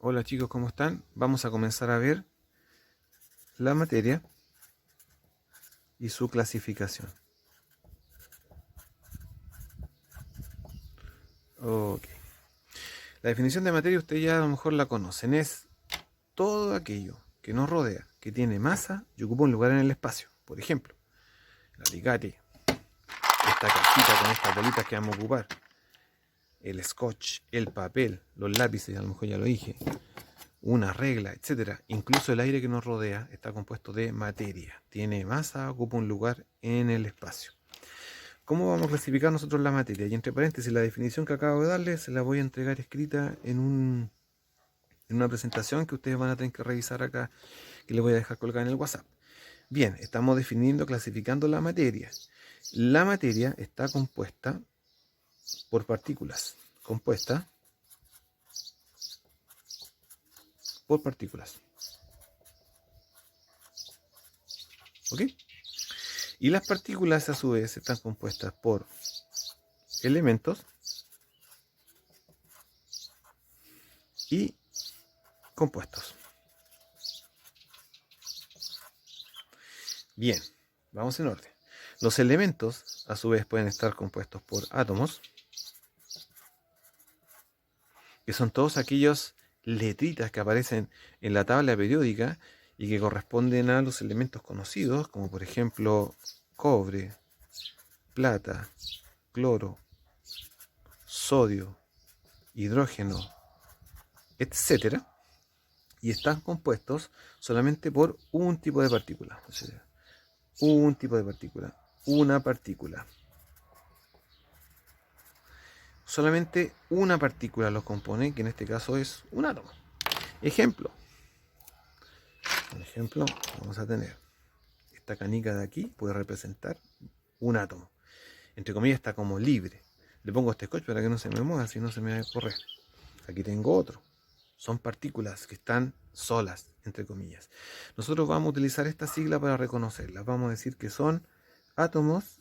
Hola chicos, ¿cómo están? Vamos a comenzar a ver la materia y su clasificación. Ok. La definición de materia ustedes ya a lo mejor la conocen. Es todo aquello que nos rodea, que tiene masa y ocupa un lugar en el espacio. Por ejemplo, el alicate, esta cajita con estas bolitas que vamos a ocupar, el scotch, el papel, los lápices, a lo mejor ya lo dije, una regla, etcétera. Incluso el aire que nos rodea está compuesto de materia. Tiene masa, ocupa un lugar en el espacio. ¿Cómo vamos a clasificar nosotros la materia? Y entre paréntesis, la definición que acabo de darles se la voy a entregar escrita en una presentación que ustedes van a tener que revisar acá, que les voy a dejar colgada en el WhatsApp. Bien, estamos definiendo, clasificando la materia. La materia está compuesta por partículas. Compuesta por partículas. ¿Ok? Y las partículas a su vez están compuestas por elementos y compuestos. Bien, vamos en orden. Los elementos, a su vez, pueden estar compuestos por átomos, que son todos aquellos letritas que aparecen en la tabla periódica y que corresponden a los elementos conocidos, como por ejemplo cobre, plata, cloro, sodio, hidrógeno, etcétera, y están compuestos solamente por un tipo de partícula. O sea, un tipo de partícula, una partícula. Solamente una partícula los compone, que en este caso es un átomo. Ejemplo. Por ejemplo, vamos a tener esta canica de aquí, puede representar un átomo. Entre comillas está como libre. Le pongo este scotch para que no se me mueva, si no se me va a correr. Aquí tengo otro. Son partículas que están solas, entre comillas. Nosotros vamos a utilizar esta sigla para reconocerlas. Vamos a decir que son átomos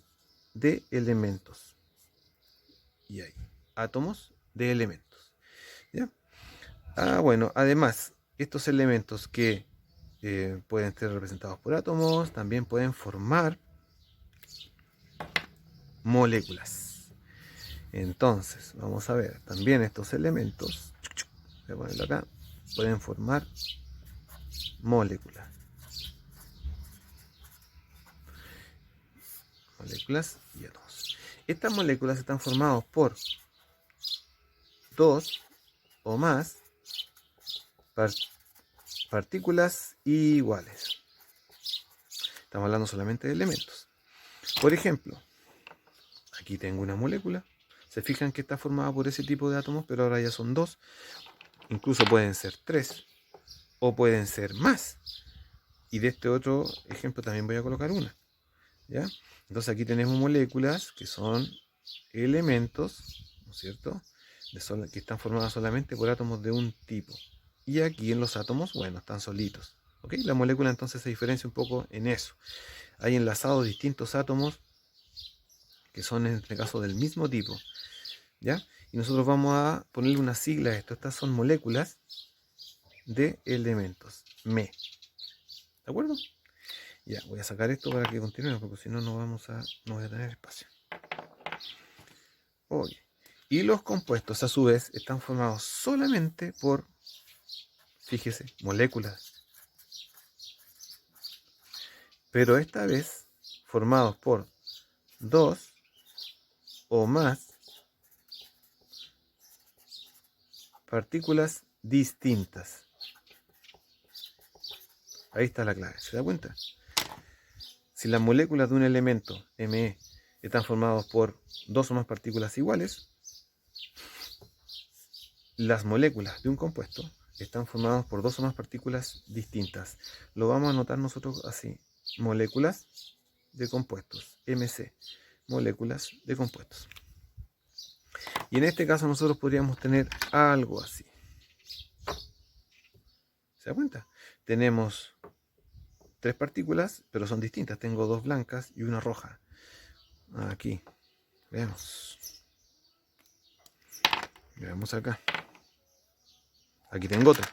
de elementos. Y hay átomos de elementos. ¿Ya? Bueno, además, estos elementos que pueden ser representados por átomos, también pueden formar moléculas. Entonces, vamos a ver, también estos elementos, voy a ponerlo acá, pueden formar moléculas. Moléculas y átomos. Estas moléculas están formadas por dos o más partículas iguales. Estamos hablando solamente de elementos. Por ejemplo, aquí tengo una molécula. Se fijan que está formada por ese tipo de átomos, pero ahora ya son dos. Incluso pueden ser tres o pueden ser más. Y de este otro ejemplo también voy a colocar una. ¿Ya? Entonces aquí tenemos moléculas que son elementos, ¿no es cierto? Que están formadas solamente por átomos de un tipo. Y aquí en los átomos, bueno, están solitos. ¿Ok? La molécula entonces se diferencia un poco en eso. Hay enlazados distintos átomos que son en este caso del mismo tipo. ¿Ya? Y nosotros vamos a ponerle una sigla a esto. Estas son moléculas de elementos. ¿De acuerdo? Ya, voy a sacar esto para que continúe, porque si no, no voy a tener espacio. Oye. Y los compuestos, a su vez, están formados solamente por, fíjese, moléculas. Pero esta vez, formados por dos o más partículas distintas. Ahí está la clave, ¿se da cuenta? Si las moléculas de un elemento, Me, están formadas por dos o más partículas iguales, las moléculas de un compuesto están formadas por dos o más partículas distintas. Lo vamos a anotar nosotros así. Moléculas de compuestos. MC. Moléculas de compuestos. Y en este caso nosotros podríamos tener algo así. ¿Se da cuenta? Tenemos tres partículas, pero son distintas. Tengo dos blancas y una roja. Aquí. Veamos. Veamos acá. Aquí tengo otra.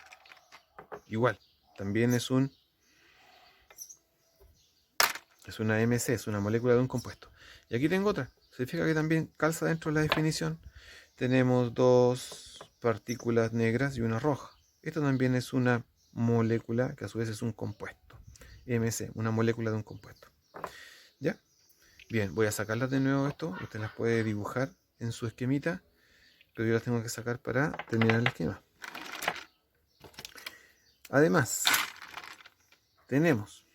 Igual, también es una MC, es una molécula de un compuesto. Y aquí tengo otra. Se fija que también calza dentro de la definición. Tenemos dos partículas negras y una roja. Esto también es una molécula que a su vez es un compuesto. MC, una molécula de un compuesto. ¿Ya? Bien, voy a sacarlas de nuevo esto. Usted las puede dibujar en su esquemita, pero yo las tengo que sacar para terminar el esquema. Además, tenemos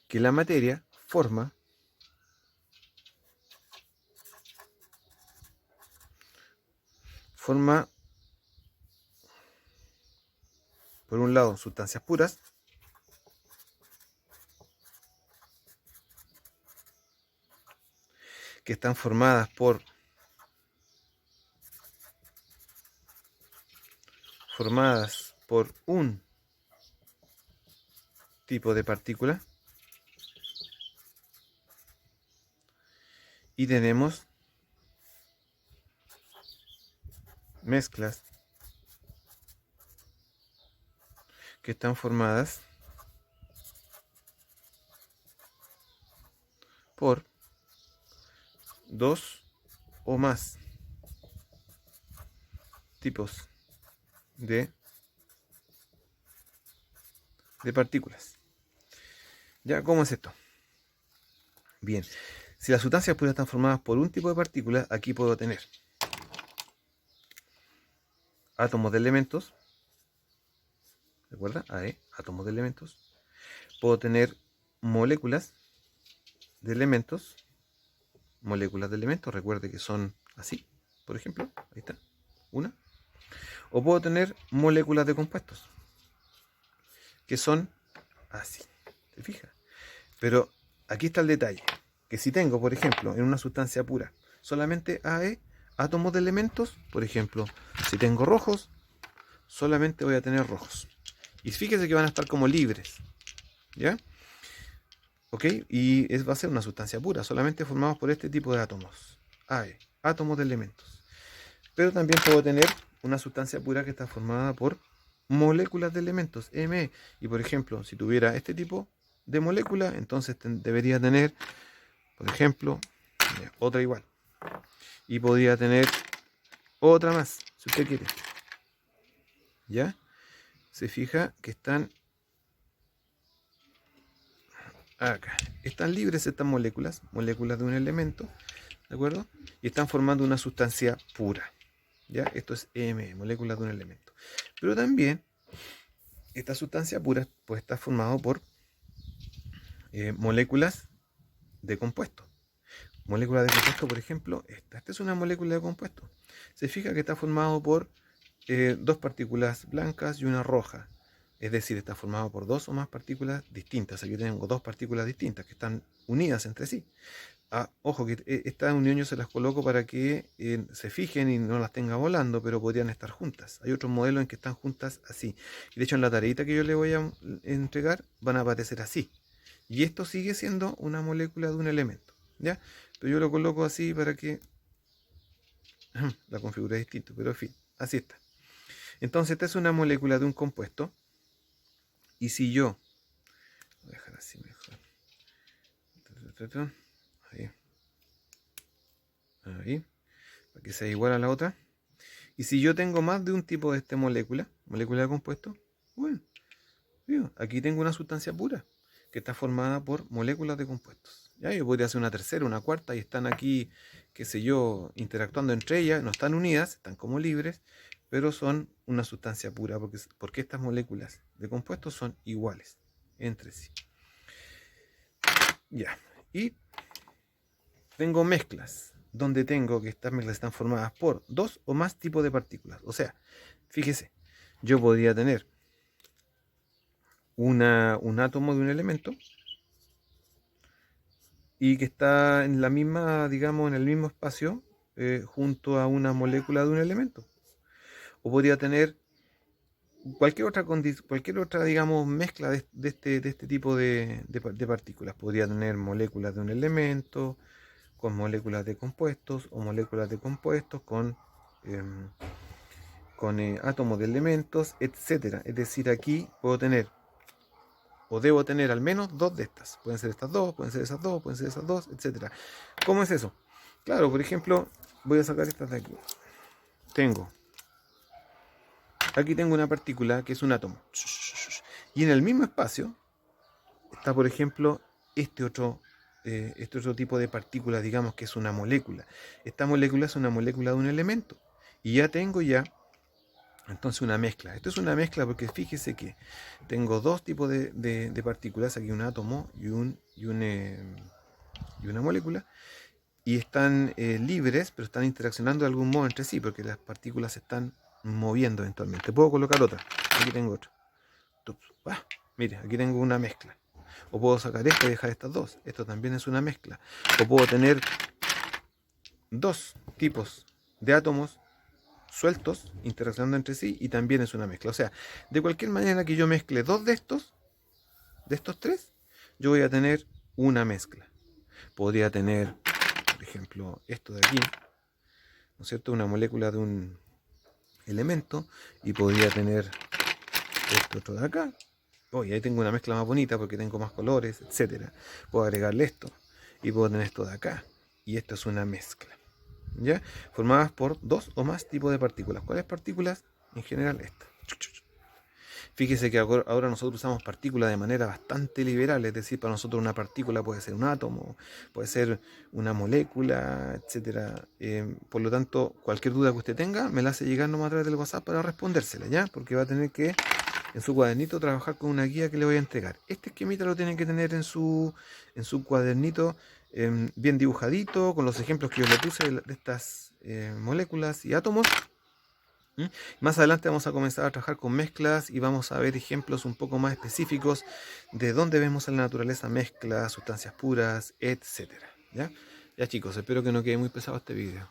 que la materia forma por un lado sustancias puras que están formadas por un tipo de partícula, y tenemos mezclas que están formadas por dos o más tipos de partículas. ¿Ya? ¿Cómo es esto? Bien, si las sustancias puras están formadas por un tipo de partículas, aquí puedo tener átomos de elementos, ¿recuerda? AE, átomos de elementos. Puedo tener moléculas de elementos, recuerde que son así, por ejemplo, ahí está, una. O puedo tener moléculas de compuestos, que son así, ¿te fijas? Pero aquí está el detalle, que si tengo, por ejemplo, en una sustancia pura, solamente AE, átomos de elementos, por ejemplo, si tengo rojos, solamente voy a tener rojos. Y fíjese que van a estar como libres, ¿ya? ¿Ok? Y va a ser una sustancia pura, solamente formados por este tipo de átomos, AE, átomos de elementos. Pero también puedo tener una sustancia pura que está formada por moléculas de elementos, ME. Y por ejemplo, si tuviera este tipo de molécula, entonces debería tener, por ejemplo, otra igual. Y podría tener otra más, si usted quiere. ¿Ya? Se fija que están acá. Están libres estas moléculas de un elemento, ¿de acuerdo? Y están formando una sustancia pura. ¿Ya? Esto es ME, moléculas de un elemento. Pero también esta sustancia pura puede estar formada por moléculas de compuesto. Molécula de compuesto, por ejemplo, esta es una molécula de compuesto. Se fija que está formado por dos partículas blancas y una roja. Es decir, está formado por dos o más partículas distintas. Aquí tengo dos partículas distintas que están unidas entre sí. Ojo, que estas uniones yo se las coloco para que se fijen y no las tenga volando, pero podrían estar juntas. Hay otros modelos en que están juntas así. Y de hecho, en la tareita que yo le voy a entregar van a aparecer así. Y esto sigue siendo una molécula de un elemento, ¿ya? Pero yo lo coloco así para que la configura distinto, pero en fin, así está. Entonces, esta es una molécula de un compuesto. Y si yo, voy a dejar así mejor. Ahí, para que sea igual a la otra. Y si yo tengo más de un tipo de esta molécula de compuesto, bueno, aquí tengo una sustancia pura que está formada por moléculas de compuestos. Ya, yo podría hacer una tercera, una cuarta, y están aquí, qué sé yo, interactuando entre ellas, no están unidas, están como libres, pero son una sustancia pura, porque estas moléculas de compuestos son iguales entre sí. Ya, y tengo mezclas, donde tengo que estas mezclas están formadas por dos o más tipos de partículas. O sea, fíjese, yo podría tener un átomo de un elemento y que está en la misma, digamos, en el mismo espacio junto a una molécula de un elemento. O podría tener cualquier otra, digamos, mezcla de este tipo de partículas. Podría tener moléculas de un elemento con moléculas de compuestos o moléculas de compuestos con átomos de elementos, etcétera. Es decir, aquí puedo tener o debo tener al menos dos de estas. Pueden ser estas dos, pueden ser esas dos, pueden ser esas dos, etcétera. ¿Cómo es eso? Claro, por ejemplo, voy a sacar estas de aquí. Aquí tengo una partícula que es un átomo. Y en el mismo espacio está, por ejemplo, este otro tipo de partícula, digamos que es una molécula. Esta molécula es una molécula de un elemento. Y ya tengo entonces una mezcla. Esto es una mezcla porque fíjese que tengo dos tipos de partículas. Aquí un átomo y una molécula. Y están libres, pero están interaccionando de algún modo entre sí, porque las partículas se están moviendo eventualmente. Puedo colocar otra. Aquí tengo otra. Mire, aquí tengo una mezcla. O puedo sacar esta y dejar estas dos. Esto también es una mezcla. O puedo tener dos tipos de átomos sueltos interaccionando entre sí y también es una mezcla. O sea, de cualquier manera que yo mezcle dos de estos tres, yo voy a tener una mezcla. Podría tener, por ejemplo, esto de aquí, ¿no es cierto? Una molécula de un elemento y podría tener esto otro de acá. Oh, y ahí tengo una mezcla más bonita porque tengo más colores, etcétera. Puedo agregarle esto y puedo tener esto de acá. Y esto es una mezcla, ¿ya? Formadas por dos o más tipos de partículas. ¿Cuáles partículas? En general estas. Fíjese que ahora nosotros usamos partículas de manera bastante liberal, es decir, para nosotros una partícula puede ser un átomo, puede ser una molécula, etcétera. Por lo tanto, cualquier duda que usted tenga, me la hace llegar nomás a través del WhatsApp para respondérsela, ¿ya? Porque va a tener que en su cuadernito trabajar con una guía que le voy a entregar. Este esquemita lo tienen que tener en su cuadernito bien dibujadito, con los ejemplos que yo le puse de estas moléculas y átomos. Más adelante vamos a comenzar a trabajar con mezclas y vamos a ver ejemplos un poco más específicos de dónde vemos en la naturaleza mezclas, sustancias puras, etcétera. ¿Ya? Ya chicos, espero que no quede muy pesado este video.